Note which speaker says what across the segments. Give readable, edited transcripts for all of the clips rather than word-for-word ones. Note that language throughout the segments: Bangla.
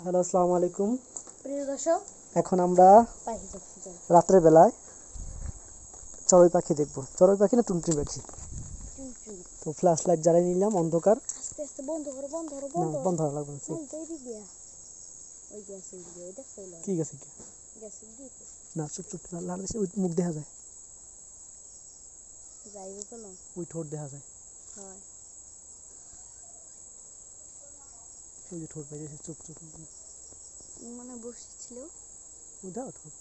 Speaker 1: হ্যালো, আসসালামু আলাইকুম।
Speaker 2: প্রিয় দর্শক,
Speaker 1: এখন আমরা
Speaker 2: পাখি দেখতে যাই।
Speaker 1: রাত্রের বেলায় চড়ুই পাখি দেখবো। চড়ুই পাখি না টুনটুনি পাখি?
Speaker 2: চুনচুন।
Speaker 1: তো ফ্ল্যাশ লাইট জ্বালিয়ে নিলাম, অন্ধকার।
Speaker 2: আস্তে আস্তে বন্ধ করো, বন্ধ করো,
Speaker 1: না,
Speaker 2: বন্ধ
Speaker 1: বন্ধ
Speaker 2: করো।
Speaker 1: করা লাগবে না।
Speaker 2: না, এইদিক দিয়া। ওই গ্যাস এই দিয়ে, ওই দেখছো
Speaker 1: কি গেছে কি?
Speaker 2: গ্যাস দিয়ে
Speaker 1: না, চুপ চুপ লাল দেশে ওই মুখ দেখা যায়,
Speaker 2: যাইব কেন?
Speaker 1: ওই ঠোঁট দেখা যায়,
Speaker 2: হয়
Speaker 1: ওই যে ঠোঁট বেরিয়েছে। চুপ চুপ
Speaker 2: মানে বসেছিল।
Speaker 1: ওই দাও ঠোঁট।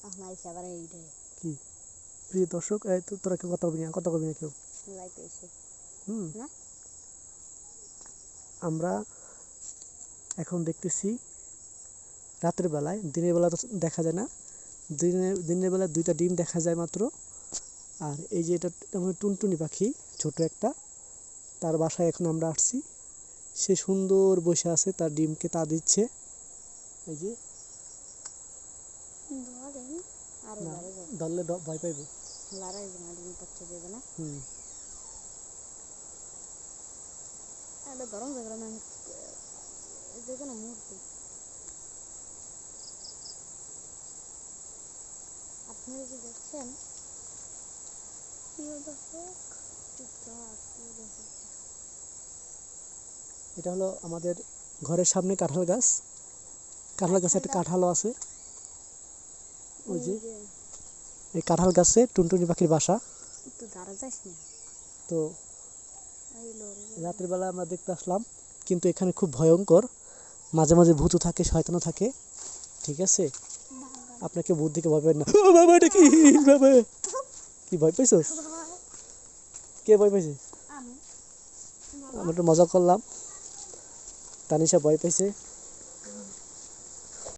Speaker 2: এখন আইসে আবার এইটাই
Speaker 1: কি প্রিয় দর্শক, এই তো তোরা কেউ কথা বলবি না, কথা বলবি না কেউ।
Speaker 2: লাইতে এসে না।
Speaker 1: আমরা এখন দেখতেছি রাতের বেলায়, দিনের বেলা তো দেখা যায় না। দিনের বেলা দুইটা ডিম দেখা যায় মাত্র। আর এই যে এটা মানে টুনটুনি পাখি, ছোট একটা, তার বাসায় এখন আমরা আসছি। সে সুন্দর বসে আছে, তার ডিমকে তা দিচ্ছে। এই যে
Speaker 2: ধরেন আরো
Speaker 1: না,
Speaker 2: লড়ে যাবে,
Speaker 1: ধরলে ভয় পাইব।
Speaker 2: লড়াই না, ডিম পাচ্ছে দেবে না। এটা গরম জায়গা না, যে কোনো মুহূর্তে আপনারা কি দেখছেন? প্রিয় দর্শক, চুপচাপ প্রিয় দর্শক।
Speaker 1: এটা হলো আমাদের ঘরের সামনে কাঁঠাল গাছ। কাঁঠাল গাছে একটা কাঁঠালও আছে। ওই যে এই কাঁঠাল গাছে টুনটুনি পাখির বাসা।
Speaker 2: একটু দাঁড়া যাস না।
Speaker 1: তো রাতের বেলা আমরা দেখতে আসলাম, কিন্তু এখানে খুব ভয়ঙ্কর। মাঝে মাঝে ভূত থাকে, শয়তানও থাকে। ঠিক আছে, আপনাকে ভূত দিকে ভয় পাবেন না। ও বাবা, এটা কি বাবা? কি ভয় পাইছস? কে ভয় পাইছে? আমরা একটু মজা করলাম। তানিশা ভয় পাইছে।